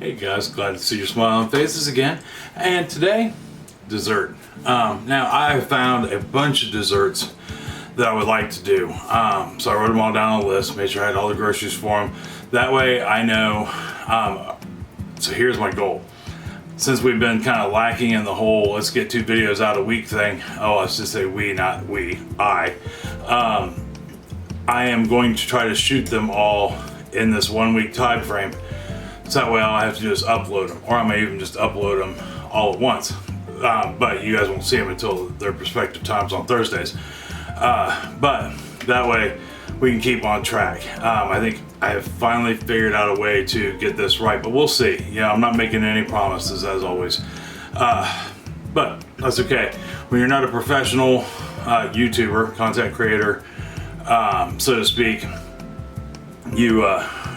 Hey guys, glad to see your smiling faces again. And today, dessert. Now I have found a bunch of desserts that I would like to do. So I wrote them all down on a list, made sure I had all the groceries for them. That way I know, so here's my goal. Since we've been kind of lacking in the whole let's get 2 videos out a week thing, let's just say we, not we, I am going to try to shoot them all in this 1 week time frame. So that way all I have to do is upload them, or I may even just upload them all at once. But you guys won't see them until their respective times on Thursdays. But that way we can keep on track. I think I have finally figured out a way to get this right, but we'll see. Yeah, I'm not making any promises as always. But that's okay. When you're not a professional YouTuber, content creator, so to speak, you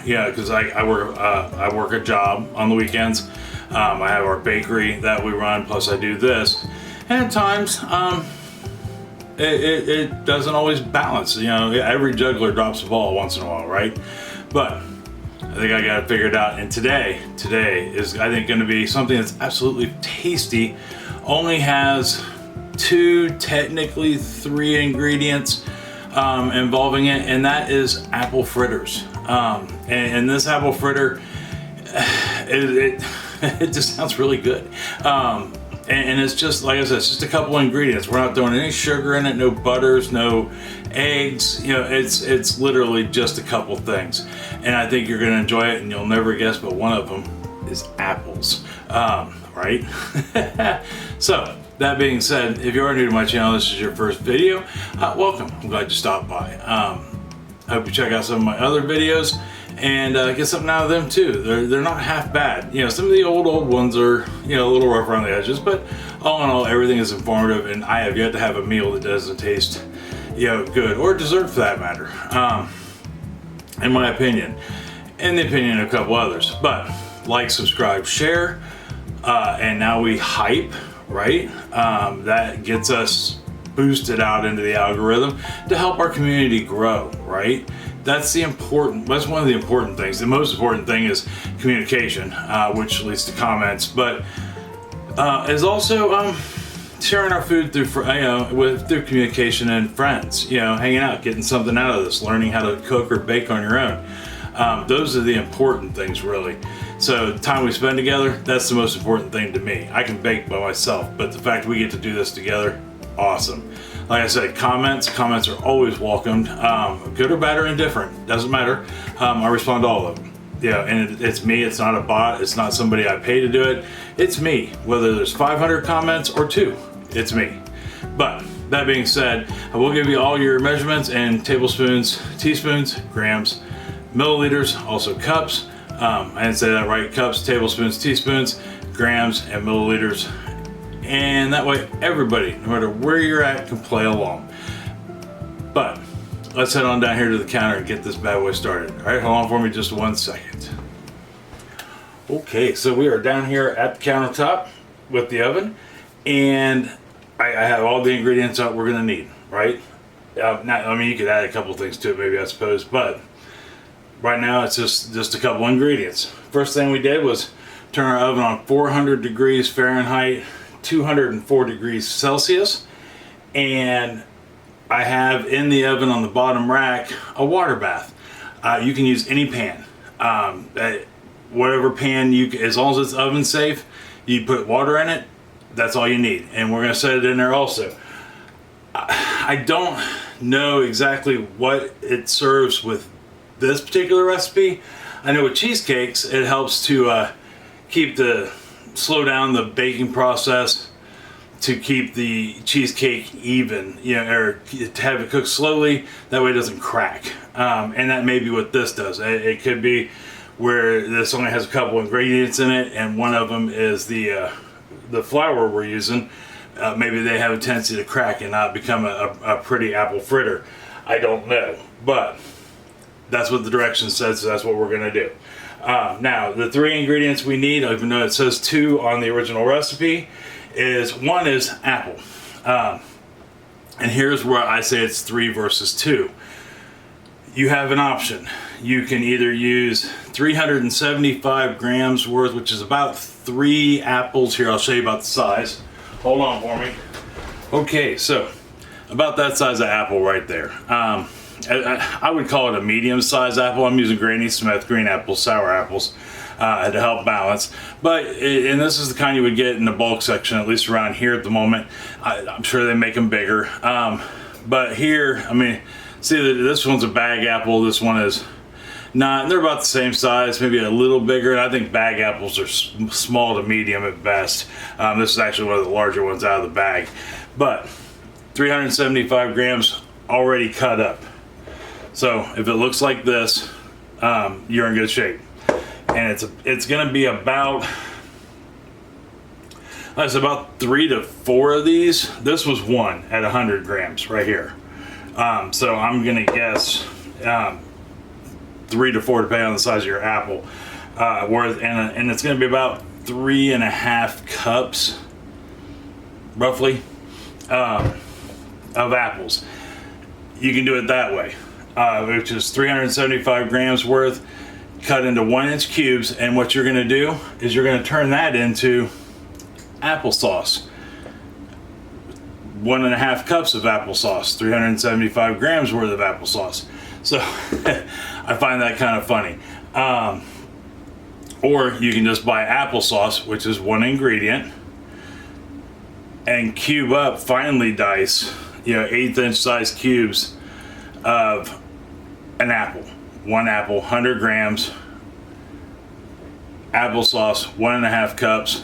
yeah, because I work a job on the weekends. I have our bakery that we run, plus I do this, and at times it doesn't always balance. You know, every juggler drops a ball once in a while, right? But I think I got it figured out. And today is, I think, going to be something that's absolutely tasty. Only has 2, technically 3 ingredients involving it, and that is apple fritters. And this apple fritter, it just sounds really good. And it's just, like I said, it's just a couple ingredients. We're not throwing any sugar in it, no butters, no eggs. You know, it's literally just a couple things. And I think you're gonna enjoy it, and you'll never guess, but one of them is apples, right? So, that being said, if you are new to my channel, this is your first video, welcome. I'm glad you stopped by. I hope you check out some of my other videos and get something out of them too. They're not half bad. You know, some of the old ones are, you know, a little rough around the edges, but all in all, everything is informative, and I have yet to have a meal that doesn't taste, you know, good, or dessert for that matter, in my opinion, and the opinion of a couple others. But like, subscribe, share, and now we hype, right? That gets us boosted out into the algorithm to help our community grow, right? That's one of the important things. The most important thing is communication, which leads to comments, but is also sharing our food through, through communication and friends. You know, hanging out, getting something out of this, learning how to cook or bake on your own. Those are the important things, really. So the time we spend together, that's the most important thing to me. I can bake by myself, but the fact we get to do this together, awesome. Like I said, comments are always welcomed, good or bad or indifferent, doesn't matter. I respond to all of them. Yeah, and it's me, it's not a bot, it's not somebody I pay to do it, it's me. Whether there's 500 comments or 2, it's me. But that being said, I will give you all your measurements and tablespoons, teaspoons, grams, milliliters, also cups. I didn't say that right, cups, tablespoons, teaspoons, grams, and milliliters. And that way everybody, no matter where you're at, can play along. But let's head on down here to the counter and get this bad boy started. All right, hold on for me just 1 second. Okay, so we are down here at the countertop with the oven, and I have all the ingredients that we're gonna need, right? Now, I mean, you could add a couple things to it, maybe, I suppose, but right now it's just a couple ingredients. First thing we did was turn our oven on 400 degrees Fahrenheit, 204 degrees Celsius, and I have in the oven on the bottom rack a water bath. You can use any pan, whatever pan as long as it's oven safe. You put water in it, that's all you need, and we're gonna set it in there also. I don't know exactly what it serves with this particular recipe. I know with cheesecakes it helps to slow down the baking process, to keep the cheesecake even, you know, or to have it cook slowly, that way it doesn't crack. And that may be what this does. It could be where this only has a couple ingredients in it, and one of them is the flour we're using. Maybe they have a tendency to crack and not become a pretty apple fritter. I don't know, but that's what the direction says, so that's what we're gonna do. Now, the 3 ingredients we need, even though it says 2 on the original recipe, one is apple. And here's where I say it's 3 versus 2. you have an option. You can either use 375 grams worth, which is about 3 apples. Here, I'll show you about the size. Hold on for me. Okay, so about that size of apple right there. I would call it a medium-sized apple. I'm using Granny Smith green apples, sour apples, to help balance. And this is the kind you would get in the bulk section, at least around here at the moment. I'm sure they make them bigger. But here, I mean, see, this one's a bag apple. This one is not. They're about the same size, maybe a little bigger. And I think bag apples are small to medium at best. This is actually one of the larger ones out of the bag. But 375 grams already cut up. So if it looks like this, you're in good shape. And it's going to be about, that's about 3 to 4 of these. This was one at 100 grams right here. So I'm going to guess 3 to 4, depending on the size of your apple, worth, and it's going to be about 3.5 cups, roughly, of apples. You can do it that way, which is 375 grams worth, cut into 1-inch cubes, and what you're going to do is you're going to turn that into applesauce. 1.5 cups of applesauce, 375 grams worth of applesauce. So I find that kind of funny. Or you can just buy applesauce, which is 1 ingredient, and cube up, finely dice, 1/8-inch size cubes of an apple. 1 apple, 100 grams, applesauce, 1.5 cups,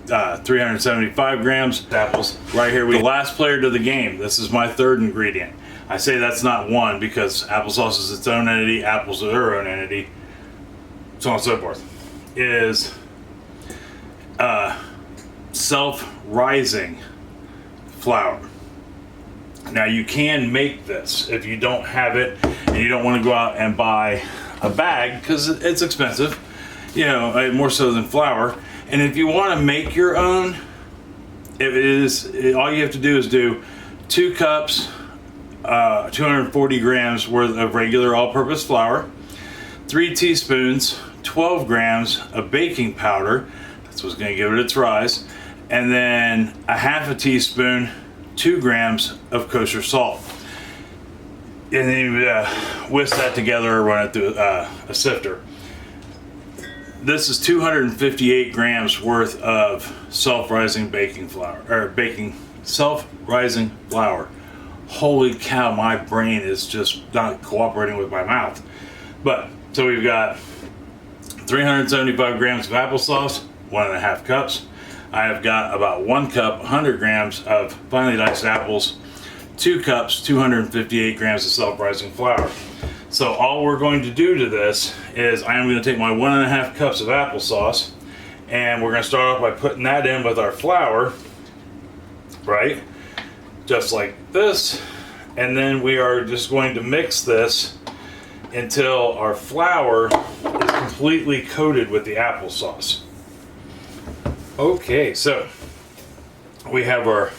375 grams apples. Right here, the last player to the game. This is my 3rd ingredient. I say that's not one because applesauce is its own entity, apples are their own entity, so on and so forth. Is self-rising flour. Now you can make this if you don't have it and you don't want to go out and buy a bag because it's expensive, more so than flour. And if you want to make your own, all you have to do is do 2 cups, 240 grams worth of regular all-purpose flour, 3 teaspoons, 12 grams of baking powder. That's what's going to give it its rise, and then 1/2 teaspoon, 2 grams of kosher salt. And then you whisk that together or run it through a sifter. This is 258 grams worth of self-rising baking flour, or self-rising flour. Holy cow, my brain is just not cooperating with my mouth. But, so we've got 375 grams of applesauce, 1.5 cups. I have got about 1 cup, 100 grams of finely diced apples, 2 cups, 258 grams of self-rising flour. So all we're going to do to this is I am going to take my 1.5 cups of applesauce, and we're going to start off by putting that in with our flour, right? Just like this. And then we are just going to mix this until our flour is completely coated with the applesauce. Okay, so we have our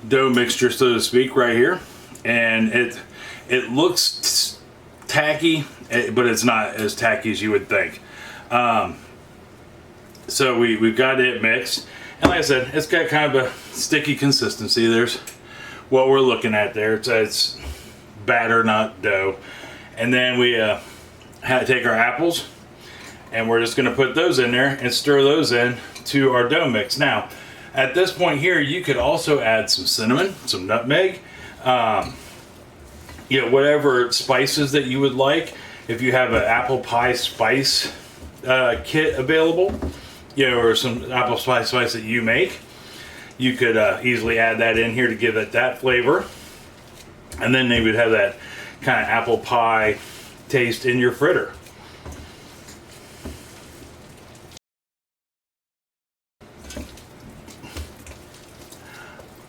dough mixture, so to speak, right here, and it looks tacky, but it's not as tacky as you would think. So we've got it mixed, and like I said, it's got kind of a sticky consistency. There's what we're looking at there. It's batter, not dough. And then we take our apples, and we're just going to put those in there and stir those in to our dough mix. Now, at this point here, you could also add some cinnamon, some nutmeg, whatever spices that you would like. If you have an apple pie spice kit available, or some apple spice that you make, you could easily add that in here to give it that flavor. And then they would have that kind of apple pie taste in your fritter.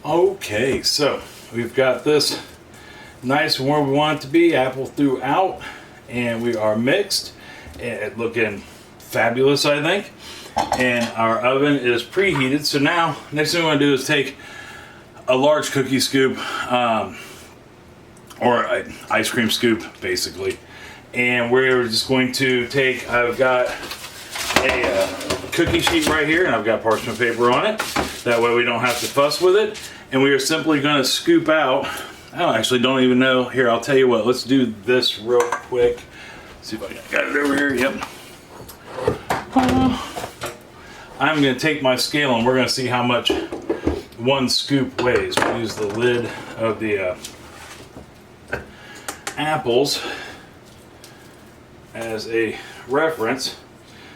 Okay, so we've got this nice and where we want it to be, apple throughout, and we are mixed and looking fabulous, I think. And our oven is preheated. So now, next thing we want to do is take a large cookie scoop or an ice cream scoop, basically. And we're just going to take, I've got a cookie sheet right here, and I've got parchment paper on it. That way we don't have to fuss with it. And we are simply going to scoop out, I actually don't even know. Here, I'll tell you what, let's do this real quick. See if I got it over here, yep. I'm going to take my scale and we're going to see how much one scoop weighs. We'll use the lid of the apples as a reference.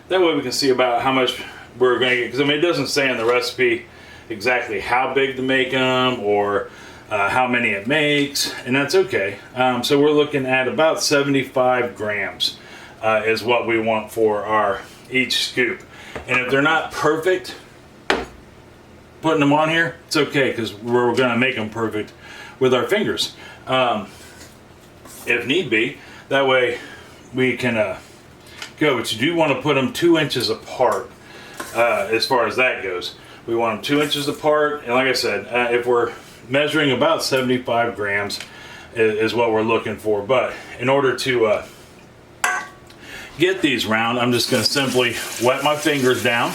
That way we can see about how much we're going to get, because I mean it doesn't say in the recipe exactly how big to make them or how many it makes, and that's okay. So we're looking at about 75 grams is what we want for our each scoop. And if they're not perfect, putting them on here, it's okay, because we're going to make them perfect with our fingers if need be. That way we can go, but you do want to put them 2 inches apart as far as that goes. We want them 2 inches apart, and like I said, if we're measuring about 75 grams is what we're looking for. But in order to get these round, I'm just going to simply wet my fingers down.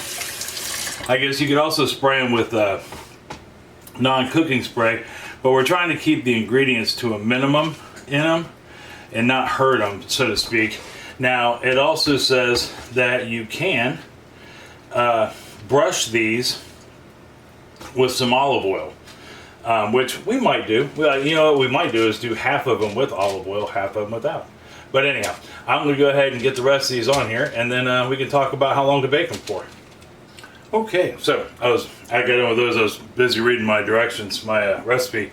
I guess you could also spray them with non-cooking spray, but we're trying to keep the ingredients to a minimum in them and not hurt them, so to speak. Now, it also says that you can brush these with some olive oil, which we might do. Well, you know what we might do is do half of them with olive oil, half of them without. But anyhow, I'm going to go ahead and get the rest of these on here, and then we can talk about how long to bake them for. Okay, so I got in with those. I was busy reading my directions, my recipe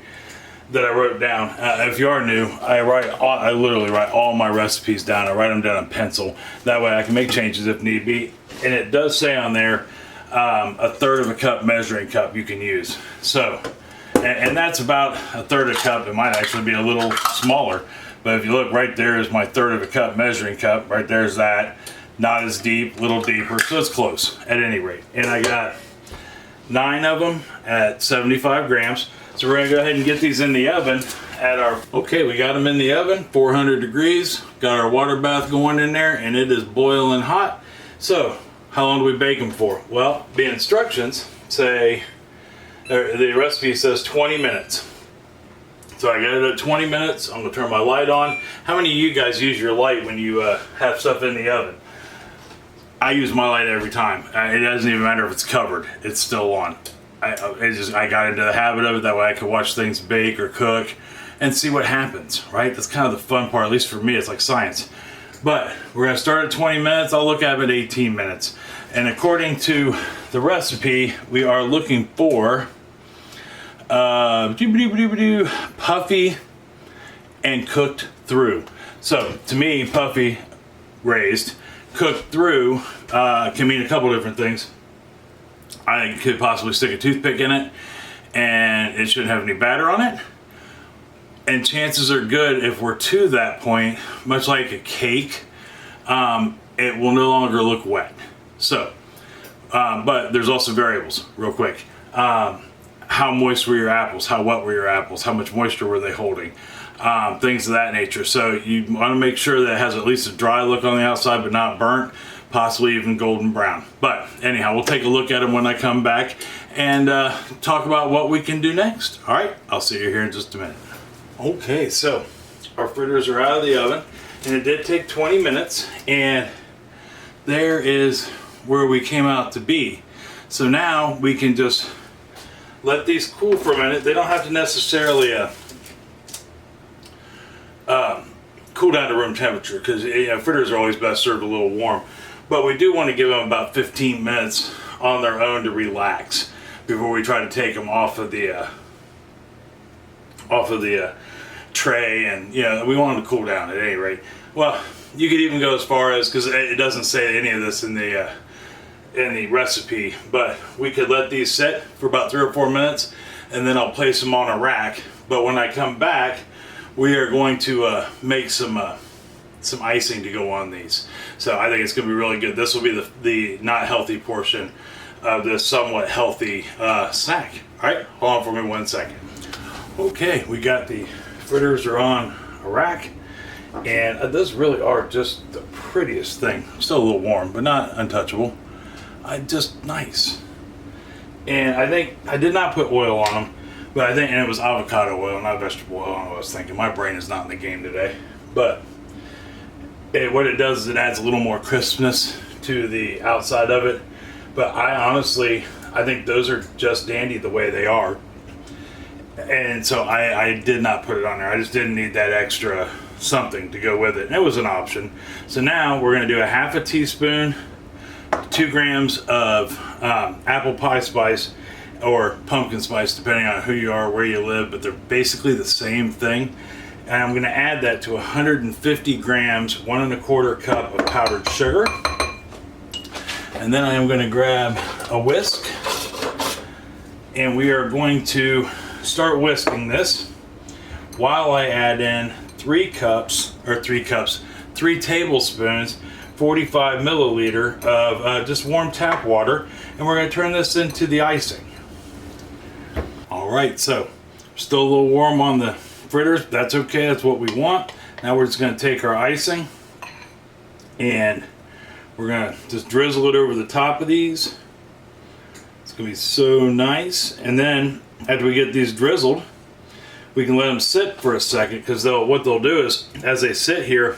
that I wrote down. If you are new, I literally write all my recipes down. I write them down in pencil. That way I can make changes if need be. And it does say on there, 1/3 of a cup measuring cup you can use. So, and that's about 1/3 of a cup. It might actually be a little smaller. But if you look right there is my 1/3 of a cup measuring cup. Right there's that. Not as deep, a little deeper. So it's close at any rate. And I got 9 of them at 75 grams. So we're going to go ahead and get these in the oven at our, okay, we got them in the oven, 400 degrees. Got our water bath going in there, and it is boiling hot. So how long do we bake them for? Well, the instructions say, the recipe says 20 minutes. So I got it at 20 minutes. I'm going to turn my light on. How many of you guys use your light when you have stuff in the oven? I use my light every time. It doesn't even matter if it's covered. It's still on. I got into the habit of it. That way I could watch things bake or cook and see what happens, right? That's kind of the fun part, at least for me. It's like science. But we're going to start at 20 minutes. I'll look at it at 18 minutes. And according to the recipe, we are looking for puffy and cooked through. So to me, puffy, raised, cooked through can mean a couple different things. I could possibly stick a toothpick in it and it shouldn't have any batter on it. And chances are good, if we're to that point, much like a cake, it will no longer look wet. So, but there's also variables, real quick. How moist were your apples? How wet were your apples? How much moisture were they holding? Things of that nature. So you want to make sure that it has at least a dry look on the outside, but not burnt, possibly even golden brown. But anyhow, we'll take a look at them when I come back and talk about what we can do next. All right, I'll see you here in just a minute. Okay, so our fritters are out of the oven, and it did take 20 minutes, and there is where we came out to be. So now we can just let these cool for a minute. They don't have to necessarily cool down to room temperature, because fritters are always best served a little warm. But we do want to give them about 15 minutes on their own to relax before we try to take them off of the tray, and we want them to cool down at any rate. Well, you could even go as far as, because it doesn't say any of this in the recipe, but we could let these sit for about 3 or 4 minutes, and then I'll place them on a rack. But when I come back, we are going to make some icing to go on these. So I think it's going to be really good. This will be the not healthy portion of this somewhat healthy snack. All right, hold on for me 1 second. Okay, we got the fritters are on a rack, and those really are just the prettiest thing. Still a little warm, but not untouchable. Just nice. And I think I did not put oil on them, but I think, and it was avocado oil, not vegetable oil. I was thinking my brain is not in the game today, but what it does is it adds a little more crispness to the outside of it. But I think those are just dandy the way they are. And so I did not put it on there. I just didn't need that extra something to go with it. And it was an option. So now we're going to do a half a teaspoon, 2 grams of apple pie spice or pumpkin spice, depending on who you are, where you live, but they're basically the same thing. And I'm going to add that to 150 grams, 1 1/4 cup of powdered sugar. And then I am going to grab a whisk, and we are going to start whisking this while I add in 3 tablespoons, 45 milliliter of just warm tap water, and we're going to turn this into the icing. All right, so still a little warm on the fritters. That's okay, that's what we want. Now we're just going to take our icing and we're going to just drizzle it over the top of these. It's going to be so nice. And then after we get these drizzled, we can let them sit for a second, because what they'll do is, as they sit here,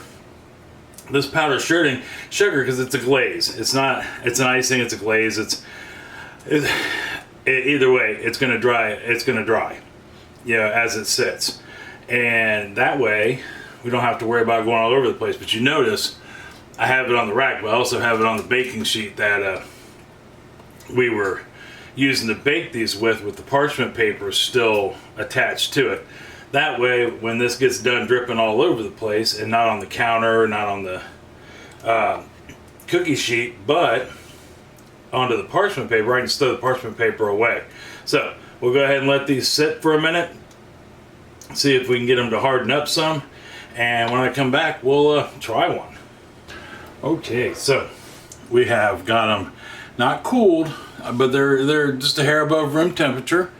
this powdered sugar, because it's a glaze. It's an icing, it's a glaze. Either way, it's going to dry. It's going to dry, as it sits. And that way, we don't have to worry about going all over the place. But you notice, I have it on the rack, but I also have it on the baking sheet that we were using to bake these with the parchment paper still attached to it. That way, when this gets done dripping all over the place, and not on the counter, not on the cookie sheet, but onto the parchment paper, I can stow the parchment paper away. So we'll go ahead and let these sit for a minute, see if we can get them to harden up some, and when I come back, we'll try one. Okay, so we have got them not cooled, but they're just a hair above room temperature,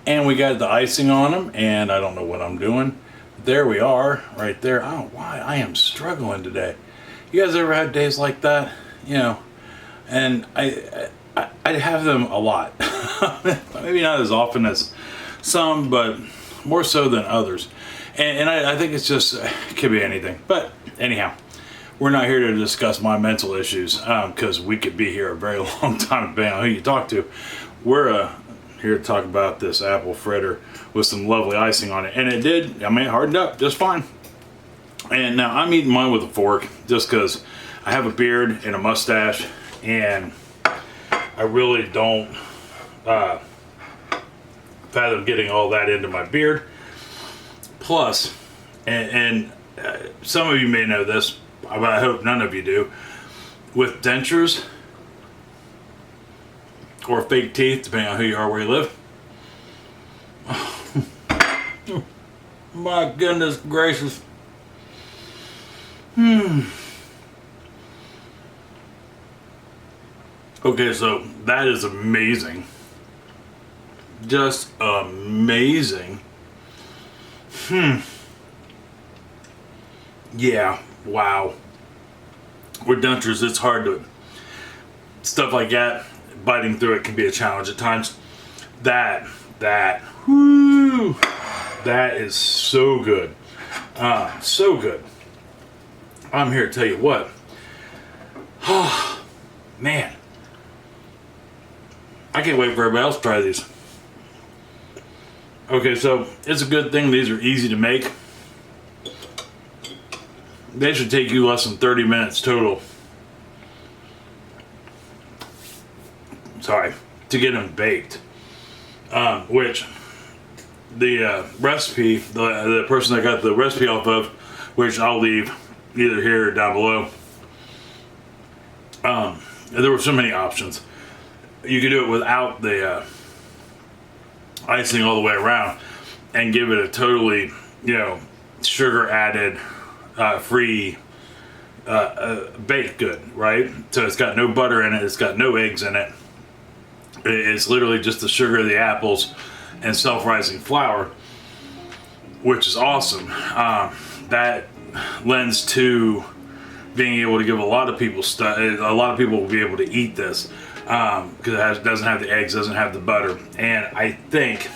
and we got the icing on them, and I don't know what I'm doing. There we are, right there. I don't know why I am struggling today. You guys ever had days like that? And I have them a lot. Maybe not as often as some, but more so than others. And I think it's just, it could be anything. But anyhow, we're not here to discuss my mental issues, because we could be here a very long time depending on who you talk to. We're here to talk about this apple fritter with some lovely icing on it. And it did, it hardened up just fine. And now I'm eating mine with a fork just because I have a beard and a mustache, and I really don't fathom getting all that into my beard. Plus, and some of you may know this, but I hope none of you do, with dentures or fake teeth, depending on who you are, where you live. My goodness gracious. Okay, so that is amazing. Just amazing. Yeah, wow. With dentures, it's hard to, stuff like that, biting through it can be a challenge at times. That is so good. So good. I'm here to tell you what. Oh, man. I can't wait for everybody else to try these. Okay, so it's a good thing these are easy to make. They should take you less than 30 minutes total. Sorry, to get them baked. Which the recipe, the person I got the recipe off of, which I'll leave either here or down below. There were so many options. You could do it without the icing all the way around and give it a totally, sugar added, free baked good, right? So it's got no butter in it, it's got no eggs in it. It's literally just the sugar of the apples and self-rising flour. which is awesome. That lends to being able to give a lot of people stuff. A lot of people will be able to eat this because it doesn't have the eggs, doesn't have the butter. And I think,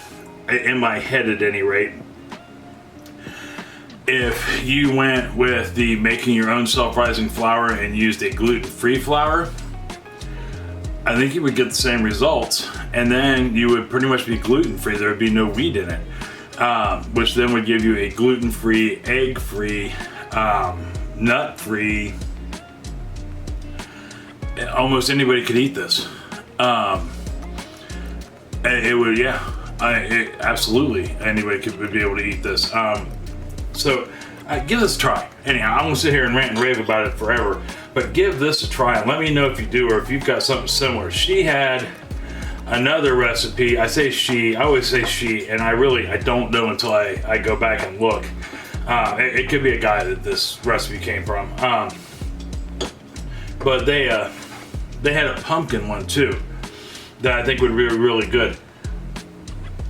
in my head at any rate, if you went with the making your own self-rising flour and used a gluten-free flour, I think you would get the same results, and then you would pretty much be gluten-free. There would be no wheat in it, which then would give you a gluten-free, egg-free, nut-free. Almost anybody could eat this. It would, absolutely anybody would be able to eat this. So give this a try. Anyhow, I'm gonna sit here and rant and rave about it forever, but give this a try and let me know if you do or if you've got something similar. She had another recipe. I always say she, and I don't know until I go back and look. It could be a guy that this recipe came from. But they had a pumpkin one too that I think would be really good.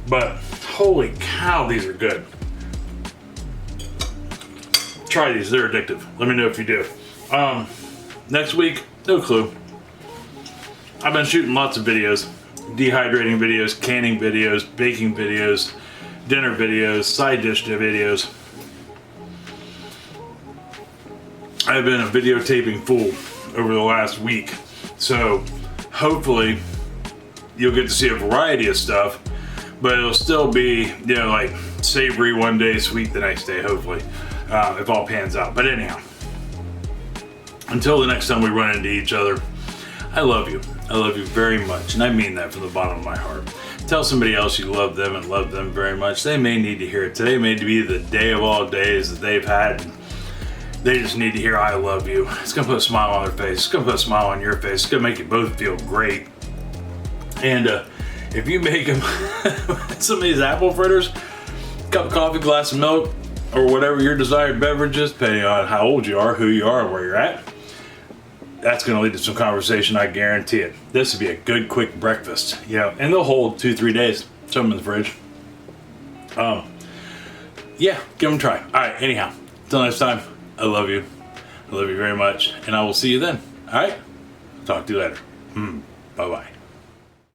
But holy cow, these are good. Try these, they're addictive. Let me know if you do. Next week, no clue. I've been shooting lots of videos. Dehydrating videos, canning videos, baking videos, dinner videos, side dish videos. I've been a videotaping fool over the last week. So hopefully you'll get to see a variety of stuff, but it'll still be, like savory one day, sweet the next day, hopefully. If all pans out. But anyhow, until the next time we run into each other, I love you. I love you very much, and I mean that from the bottom of my heart. Tell somebody else you love them and love them very much. They may need to hear it. Today may be the day of all days that they've had. They just need to hear I love you. It's gonna put a smile on their face. It's gonna put a smile on your face. It's gonna make you both feel great. And if you make them some of these apple fritters, cup of coffee, glass of milk, or whatever your desired beverage is, depending on how old you are, who you are, and where you're at, that's going to lead to some conversation, I guarantee it. This would be a good, quick breakfast, and they'll hold 2-3 days. Throw them in the fridge. Give them a try. All right, anyhow, until next time, I love you. I love you very much, and I will see you then. All right? Talk to you later. Bye-bye.